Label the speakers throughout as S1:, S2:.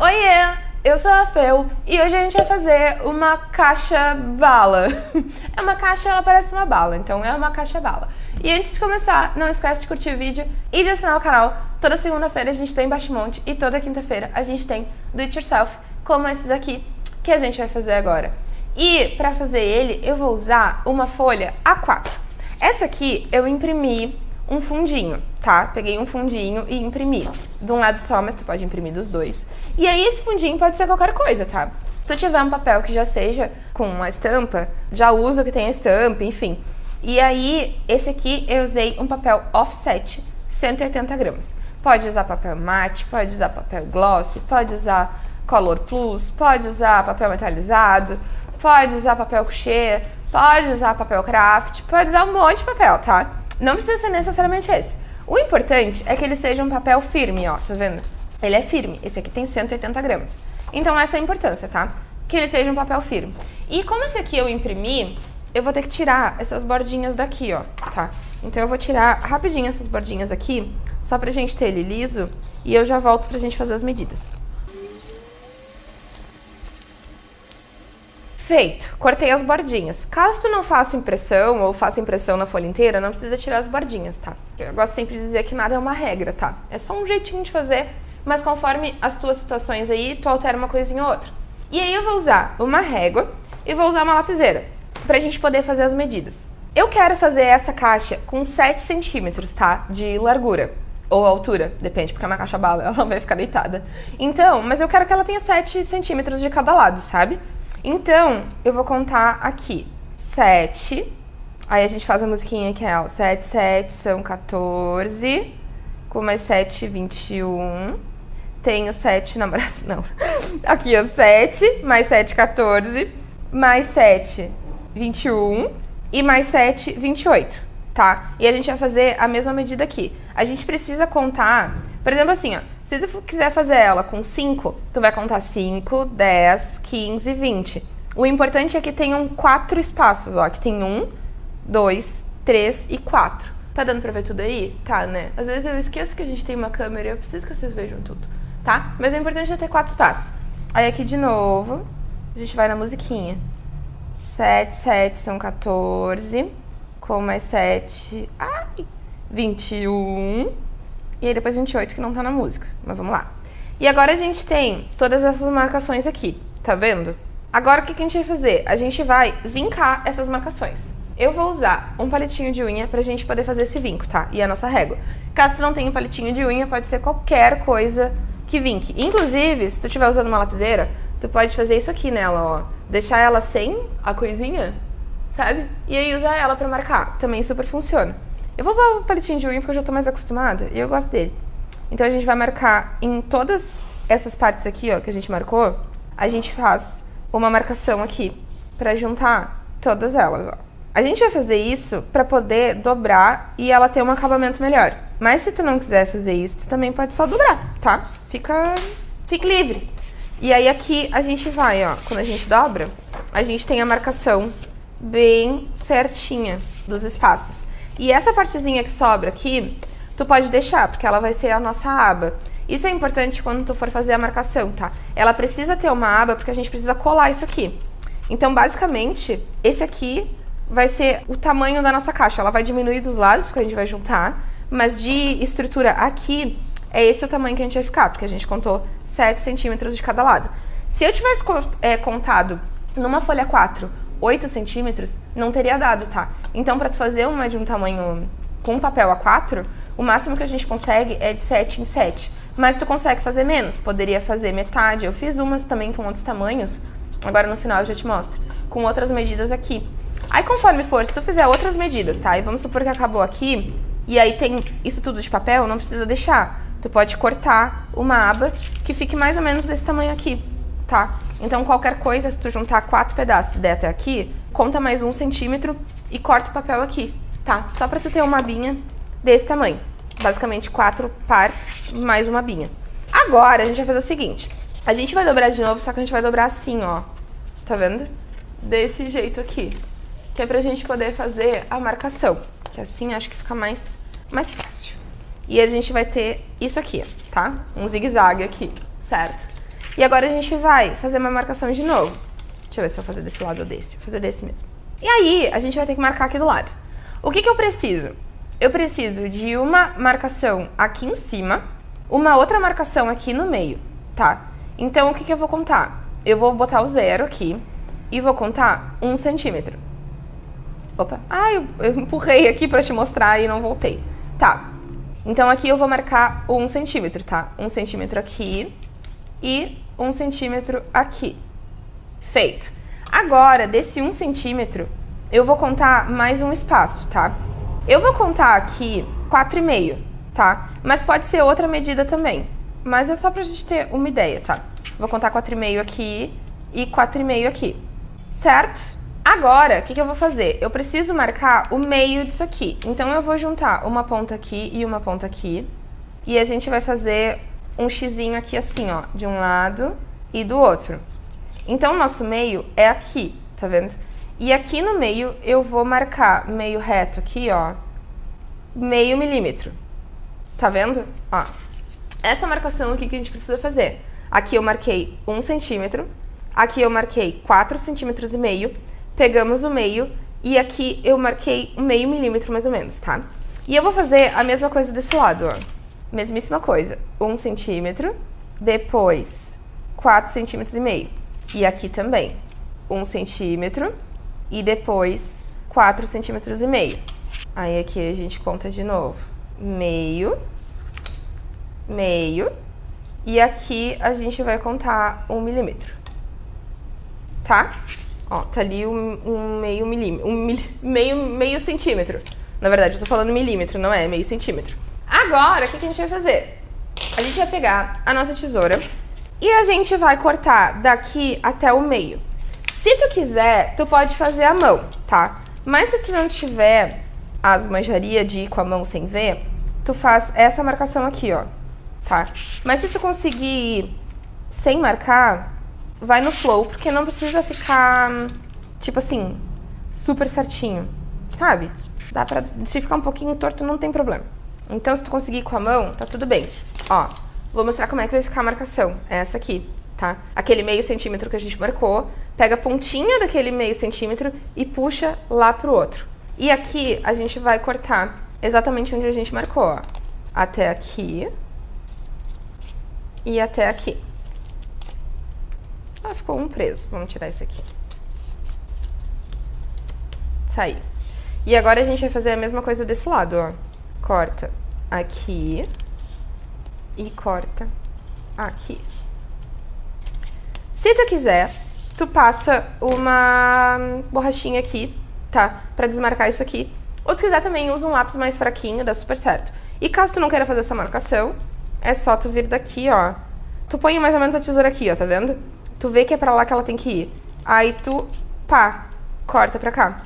S1: Oiê, eu sou a Fel e hoje a gente vai fazer uma caixa bala. É uma caixa, ela parece uma bala, então é uma caixa bala. E antes de começar, não esquece de curtir o vídeo e de assinar o canal. Toda segunda-feira a gente tem Baixmonte e toda quinta-feira a gente tem Do It Yourself, como esses aqui que a gente vai fazer agora. E pra fazer ele, eu vou usar uma folha A4. Essa aqui eu imprimi um fundinho, tá? Peguei um fundinho e imprimi de um lado só, mas tu pode imprimir dos dois. E aí esse fundinho pode ser qualquer coisa, tá? Se tu tiver um papel que já seja com uma estampa, já usa o que tem a estampa, enfim. E aí, esse aqui eu usei um papel offset, 180 gramas. Pode usar papel mate, pode usar papel gloss, pode usar color plus, pode usar papel metalizado, pode usar papel couché, pode usar papel craft, pode usar um monte de papel, tá? Não precisa ser necessariamente esse. O importante é que ele seja um papel firme, ó, tá vendo? Ele é firme, esse aqui tem 180 gramas. Então essa é a importância, tá? Que ele seja um papel firme. E como esse aqui eu imprimi, eu vou ter que tirar essas bordinhas daqui, ó, tá? Então eu vou tirar rapidinho essas bordinhas aqui, só pra gente ter ele liso, e eu já volto pra gente fazer as medidas. Feito, cortei as bordinhas. Caso tu não faça impressão ou faça impressão na folha inteira, não precisa tirar as bordinhas, tá? Eu gosto sempre de dizer que nada é uma regra, tá? É só um jeitinho de fazer, mas conforme as tuas situações aí, tu altera uma coisinha ou outra. E aí eu vou usar uma régua e vou usar uma lapiseira, pra gente poder fazer as medidas. Eu quero fazer essa caixa com 7 centímetros, tá? De largura. Ou altura, depende, porque é uma caixa bala, ela vai ficar deitada. Então, mas eu quero que ela tenha 7 centímetros de cada lado, sabe? Então, eu vou contar aqui, 7, aí a gente faz a musiquinha que é 7, 7 são 14, com mais 7, 21, tenho 7 namorados, não, aqui ó, 7, mais 7, 14, mais 7, 21 e mais 7, 28, tá? E a gente vai fazer a mesma medida aqui. A gente precisa contar, por exemplo assim, ó, se tu quiser fazer ela com 5, tu vai contar 5, 10, 15, 20. O importante é que tenham 4 espaços, ó, que tem 1, 2, 3 e 4. Tá dando pra ver tudo aí? Tá, né? Às vezes eu esqueço que a gente tem uma câmera e eu preciso que vocês vejam tudo, tá? Mas o importante é ter 4 espaços. Aí aqui de novo, a gente vai na musiquinha. 7, 7 são 14, com mais 7, 21, e aí depois 28 que não tá na música, mas vamos lá. E agora a gente tem todas essas marcações aqui, tá vendo? Agora o que a gente vai fazer? A gente vai vincar essas marcações. Eu vou usar um palitinho de unha pra gente poder fazer esse vinco, tá? E a nossa régua. Caso tu não tenha palitinho de unha, pode ser qualquer coisa que vinque. Inclusive, se tu estiver usando uma lapiseira, tu pode fazer isso aqui nela, ó. Deixar ela sem a coisinha, sabe? E aí usar ela pra marcar. Também super funciona. Eu vou usar o palitinho de unha porque eu já tô mais acostumada e eu gosto dele. Então a gente vai marcar em todas essas partes aqui, ó, que a gente marcou, a gente faz uma marcação aqui pra juntar todas elas, ó. A gente vai fazer isso pra poder dobrar e ela ter um acabamento melhor. Mas se tu não quiser fazer isso, tu também pode só dobrar, tá? Fique livre. E aí aqui a gente vai, ó, quando a gente dobra, a gente tem a marcação bem certinha dos espaços. E essa partezinha que sobra aqui, tu pode deixar, porque ela vai ser a nossa aba. Isso é importante quando tu for fazer a marcação, tá? Ela precisa ter uma aba porque a gente precisa colar isso aqui. Então, basicamente, esse aqui vai ser o tamanho da nossa caixa. Ela vai diminuir dos lados, porque a gente vai juntar, mas de estrutura aqui, é esse o tamanho que a gente vai ficar, porque a gente contou 7 centímetros de cada lado. Se eu tivesse contado numa folha 4, 8 centímetros, não teria dado, tá? Então, pra tu fazer uma de um tamanho com papel A4, o máximo que a gente consegue é de 7 em 7. Mas tu consegue fazer menos, poderia fazer metade. Eu fiz umas também com outros tamanhos, agora no final eu já te mostro, com outras medidas aqui. Aí conforme for, se tu fizer outras medidas, tá? E vamos supor que acabou aqui, e aí tem isso tudo de papel, não precisa deixar. Tu pode cortar uma aba que fique mais ou menos desse tamanho aqui, tá? Então qualquer coisa, se tu juntar 4 pedaços e der até aqui, conta mais 1 centímetro e corta o papel aqui, tá? Só pra tu ter uma abinha desse tamanho. Basicamente 4 partes mais uma abinha. Agora a gente vai fazer o seguinte. A gente vai dobrar de novo, só que a gente vai dobrar assim, ó. Tá vendo? Desse jeito aqui. Que é pra gente poder fazer a marcação. Que assim acho que fica mais fácil. E a gente vai ter isso aqui, tá? Um zigue-zague aqui, certo? E agora a gente vai fazer uma marcação de novo. Deixa eu ver se eu vou fazer desse lado ou desse. Vou fazer desse mesmo. E aí, a gente vai ter que marcar aqui do lado. O que eu preciso? Eu preciso de uma marcação aqui em cima, uma outra marcação aqui no meio, tá? Então, o que eu vou contar? Eu vou botar o 0 aqui e vou contar 1 centímetro. Opa, eu empurrei aqui pra te mostrar e não voltei. Tá, então aqui eu vou marcar 1 centímetro, tá? 1 centímetro aqui e 1 centímetro aqui. Feito. Agora, desse 1 centímetro, eu vou contar mais um espaço, tá? Eu vou contar aqui 4,5, tá? Mas pode ser outra medida também. Mas é só pra gente ter uma ideia, tá? Vou contar 4,5 aqui e 4,5 aqui. Certo? Agora, o que eu vou fazer? Eu preciso marcar o meio disso aqui. Então, eu vou juntar uma ponta aqui e uma ponta aqui. E a gente vai fazer um xizinho aqui assim, ó. De um lado e do outro. Então, o nosso meio é aqui, tá vendo? E aqui no meio, eu vou marcar meio reto aqui, ó. Meio milímetro. Tá vendo? Ó. Essa marcação aqui que a gente precisa fazer. Aqui eu marquei 1 centímetro. Aqui eu marquei 4,5 centímetros. Pegamos o meio e aqui eu marquei meio milímetro mais ou menos, tá? E eu vou fazer a mesma coisa desse lado, ó. Mesmíssima coisa. 1 centímetro, depois 4,5 centímetros. E aqui também. 1 centímetro e depois 4,5 centímetros. Aí aqui a gente conta de novo. Meio. Meio. E aqui a gente vai contar 1 milímetro. Tá? Ó, tá ali meio milímetro, meio centímetro. Na verdade, eu tô falando milímetro, não é meio centímetro. Agora, o que a gente vai fazer? A gente vai pegar a nossa tesoura e a gente vai cortar daqui até o meio. Se tu quiser, tu pode fazer a mão, tá? Mas se tu não tiver as manjarias de ir com a mão sem ver, tu faz essa marcação aqui, ó, tá? Mas se tu conseguir ir sem marcar, vai no flow, porque não precisa ficar, tipo assim, super certinho, sabe? Dá pra, se ficar um pouquinho torto, não tem problema. Então, se tu conseguir ir com a mão, tá tudo bem. Ó, vou mostrar como é que vai ficar a marcação. É essa aqui, tá? Aquele meio centímetro que a gente marcou, pega a pontinha daquele meio centímetro e puxa lá pro outro. E aqui, a gente vai cortar exatamente onde a gente marcou, ó. Até aqui e até aqui. Ah, ficou um preso. Vamos tirar esse aqui. Saiu. E agora a gente vai fazer a mesma coisa desse lado, ó. Corta aqui e corta aqui. Se tu quiser, tu passa uma borrachinha aqui, tá? Pra desmarcar isso aqui. Ou se quiser também, usa um lápis mais fraquinho, dá super certo. E caso tu não queira fazer essa marcação, é só tu vir daqui, ó. Tu põe mais ou menos a tesoura aqui, ó, tá vendo? Tu vê que é pra lá que ela tem que ir. Aí tu, pá, corta pra cá.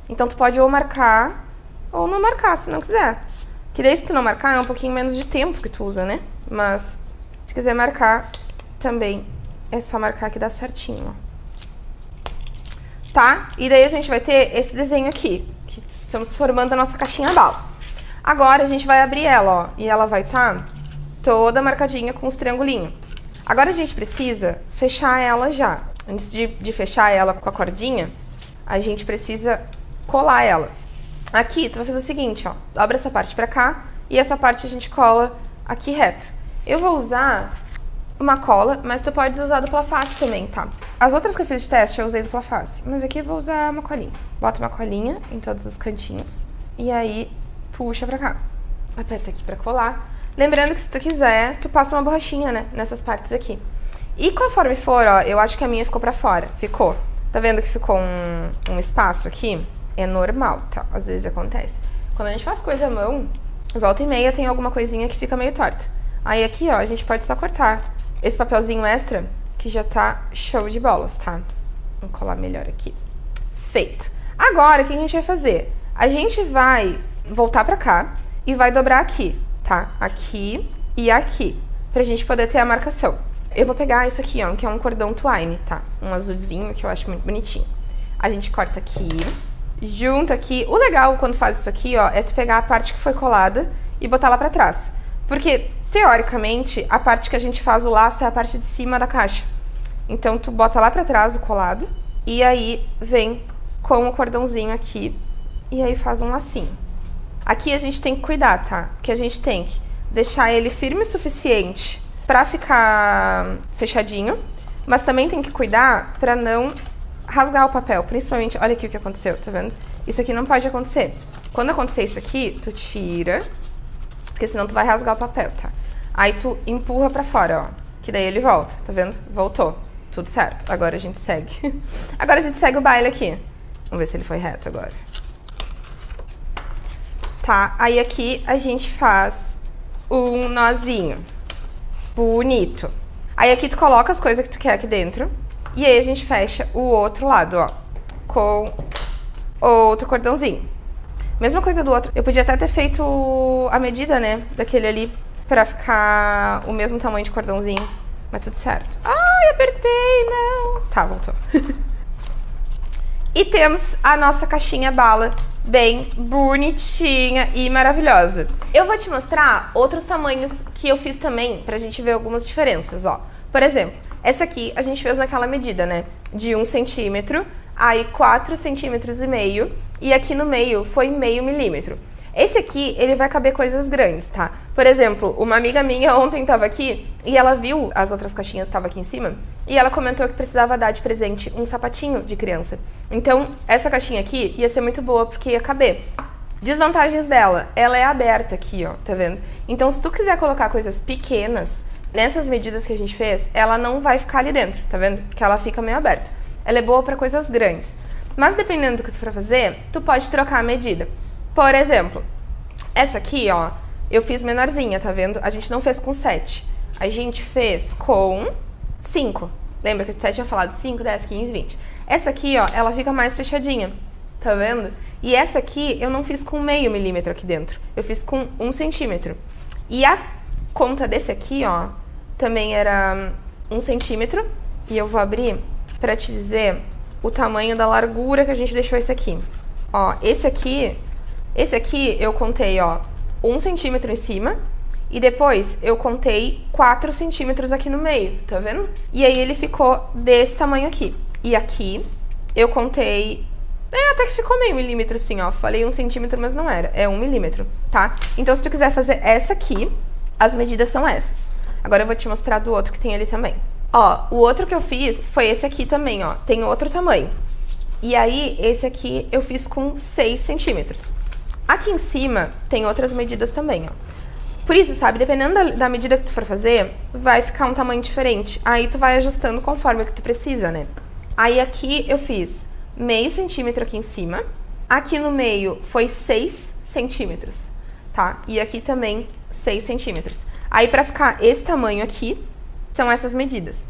S1: Então tu pode ou marcar ou não marcar, se não quiser. Que daí se tu não marcar é um pouquinho menos de tempo que tu usa, né? Mas se quiser marcar também é só marcar que dá certinho, ó. Tá? E daí a gente vai ter esse desenho aqui, que estamos formando a nossa caixinha bala. Agora a gente vai abrir ela, ó, e ela vai estar toda marcadinha com os triangulinhos. Agora a gente precisa fechar ela já. Antes de fechar ela com a cordinha, a gente precisa colar ela. Aqui, tu vai fazer o seguinte, ó. Dobra essa parte pra cá e essa parte a gente cola aqui reto. Eu vou usar uma cola, mas tu pode usar dupla face também, tá? As outras que eu fiz de teste eu usei dupla face, mas aqui eu vou usar uma colinha. Bota uma colinha em todos os cantinhos e aí puxa pra cá. Aperta aqui pra colar. Lembrando que se tu quiser, tu passa uma borrachinha, né, nessas partes aqui. E conforme for, ó, eu acho que a minha ficou pra fora. Ficou. Tá vendo que ficou um espaço aqui? É normal, tá? Às vezes acontece. Quando a gente faz coisa à mão, volta e meia tem alguma coisinha que fica meio torta. Aí aqui, ó, a gente pode só cortar esse papelzinho extra, que já tá show de bolas, tá? Vamos colar melhor aqui. Feito. Agora, o que a gente vai fazer? A gente vai voltar pra cá e vai dobrar aqui, tá? Aqui e aqui, pra gente poder ter a marcação. Eu vou pegar isso aqui, ó, que é um cordão twine, tá? Um azulzinho, que eu acho muito bonitinho. A gente corta aqui, junta aqui. O legal quando faz isso aqui, ó, é tu pegar a parte que foi colada e botar lá pra trás. Porque Teoricamente, a parte que a gente faz o laço é a parte de cima da caixa. Então, tu bota lá pra trás o colado e aí vem com o cordãozinho aqui e aí faz um lacinho. Aqui a gente tem que cuidar, tá? Porque a gente tem que deixar ele firme o suficiente pra ficar fechadinho, mas também tem que cuidar pra não rasgar o papel. Principalmente, olha aqui o que aconteceu, tá vendo? Isso aqui não pode acontecer. Quando acontecer isso aqui, tu tira, porque senão tu vai rasgar o papel, tá? Aí tu empurra pra fora, ó. Que daí ele volta, tá vendo? Voltou. Tudo certo. Agora a gente segue. Agora a gente segue o baile aqui. Vamos ver se ele foi reto agora. Tá, aí aqui a gente faz um nozinho. Bonito. Aí aqui tu coloca as coisas que tu quer aqui dentro. E aí a gente fecha o outro lado, ó. Com outro cordãozinho. Mesma coisa do outro. Eu podia até ter feito a medida, né? Daquele ali. Pra ficar o mesmo tamanho de cordãozinho. Mas tudo certo. Ai, apertei, não. Tá, voltou. E temos a nossa caixinha bala. Bem bonitinha e maravilhosa. Eu vou te mostrar outros tamanhos que eu fiz também, pra gente ver algumas diferenças, ó. Por exemplo, essa aqui a gente fez naquela medida, né? De 1 centímetro, aí 4,5 centímetros. E aqui no meio foi meio milímetro. Esse aqui, ele vai caber coisas grandes, tá? Por exemplo, uma amiga minha ontem tava aqui e ela viu as outras caixinhas que estavam aqui em cima e ela comentou que precisava dar de presente um sapatinho de criança. Então, essa caixinha aqui ia ser muito boa porque ia caber. Desvantagens dela, ela é aberta aqui, ó, tá vendo? Então, se tu quiser colocar coisas pequenas, nessas medidas que a gente fez, ela não vai ficar ali dentro, tá vendo? Porque ela fica meio aberta. Ela é boa pra coisas grandes. Mas dependendo do que tu for fazer, tu pode trocar a medida. Por exemplo, essa aqui, ó, eu fiz menorzinha, tá vendo? A gente não fez com 7. A gente fez com 5. Lembra que eu até tinha falado 5, 10, 15, 20. Essa aqui, ó, ela fica mais fechadinha, tá vendo? E essa aqui eu não fiz com meio milímetro aqui dentro. Eu fiz com 1 centímetro. E a conta desse aqui, ó, também era 1 centímetro. E eu vou abrir pra te dizer o tamanho da largura que a gente deixou esse aqui. Ó, esse aqui eu contei, ó, 1 centímetro em cima e depois eu contei 4 centímetros aqui no meio, tá vendo? E aí ele ficou desse tamanho aqui. E aqui eu contei... até que ficou meio milímetro assim, ó. Falei 1 centímetro, mas não era. É 1 milímetro, tá? Então se tu quiser fazer essa aqui, as medidas são essas. Agora eu vou te mostrar do outro que tem ali também. Ó, o outro que eu fiz foi esse aqui também, ó. Tem outro tamanho. E aí, esse aqui eu fiz com 6 centímetros. Aqui em cima tem outras medidas também, ó. Por isso, sabe, dependendo da medida que tu for fazer, vai ficar um tamanho diferente. Aí tu vai ajustando conforme o que tu precisa, né? Aí aqui eu fiz meio centímetro aqui em cima. Aqui no meio foi 6 centímetros, tá? E aqui também 6 centímetros. Aí pra ficar esse tamanho aqui, são essas medidas.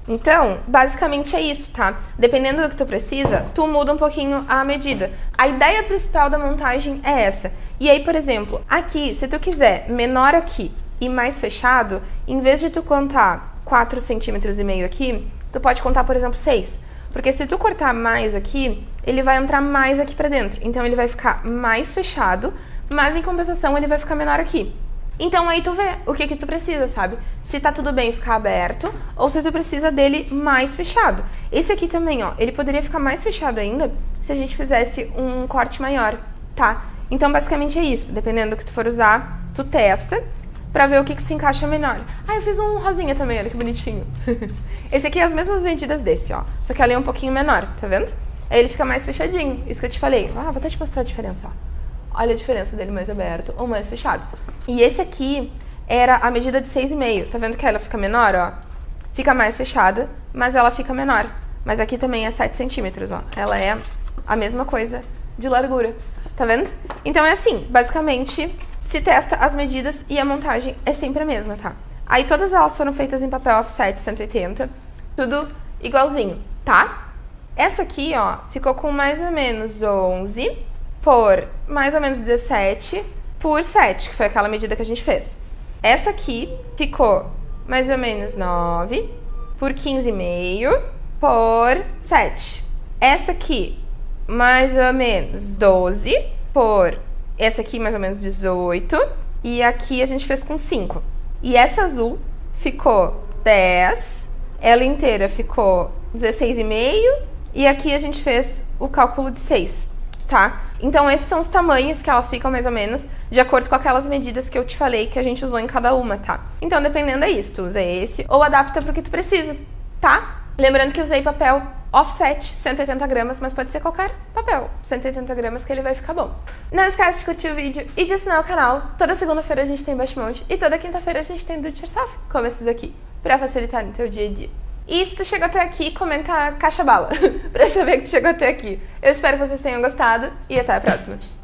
S1: Então, basicamente é isso, tá? Dependendo do que tu precisa, tu muda um pouquinho a medida. A ideia principal da montagem é essa. E aí, por exemplo, aqui, se tu quiser menor aqui e mais fechado, em vez de tu contar 4,5 centímetros aqui, tu pode contar, por exemplo, 6. Porque se tu cortar mais aqui, ele vai entrar mais aqui pra dentro. Então, ele vai ficar mais fechado, mas em compensação, ele vai ficar menor aqui. Então aí tu vê o que tu precisa, sabe? Se tá tudo bem ficar aberto ou se tu precisa dele mais fechado. Esse aqui também, ó, ele poderia ficar mais fechado ainda se a gente fizesse um corte maior, tá? Então basicamente é isso, dependendo do que tu for usar, tu testa pra ver o que se encaixa melhor. Ah, eu fiz um rosinha também, olha que bonitinho. Esse aqui é as mesmas medidas desse, ó, só que ali é um pouquinho menor, tá vendo? Aí ele fica mais fechadinho, isso que eu te falei. Ah, vou até te mostrar a diferença, ó. Olha a diferença dele mais aberto ou mais fechado. E esse aqui era a medida de 6,5. Tá vendo que ela fica menor, ó? Fica mais fechada, mas ela fica menor. Mas aqui também é 7 centímetros, ó. Ela é a mesma coisa de largura. Tá vendo? Então é assim, basicamente, se testa as medidas e a montagem é sempre a mesma, tá? Aí todas elas foram feitas em papel offset 180. Tudo igualzinho, tá? Essa aqui, ó, ficou com mais ou menos 11... por mais ou menos 17 por 7, que foi aquela medida que a gente fez. Essa aqui ficou mais ou menos 9 por 15,5 por 7. Essa aqui, mais ou menos 12 por... Essa aqui, mais ou menos 18. E aqui a gente fez com 5. E essa azul ficou 10, ela inteira ficou 16,5 e aqui a gente fez o cálculo de 6, tá? Então esses são os tamanhos que elas ficam mais ou menos de acordo com aquelas medidas que eu te falei que a gente usou em cada uma, tá? Então dependendo é isso, tu usa esse ou adapta pro que tu precisa, tá? Lembrando que eu usei papel offset 180 gramas, mas pode ser qualquer papel 180 gramas que ele vai ficar bom. Não esquece de curtir o vídeo e de assinar o canal. Toda segunda-feira a gente tem Bashmont e toda quinta-feira a gente tem Do It Yourself, como esses aqui, pra facilitar no teu dia a dia. E se tu chegou até aqui, comenta caixa bala pra saber que tu chegou até aqui. Eu espero que vocês tenham gostado e até a próxima.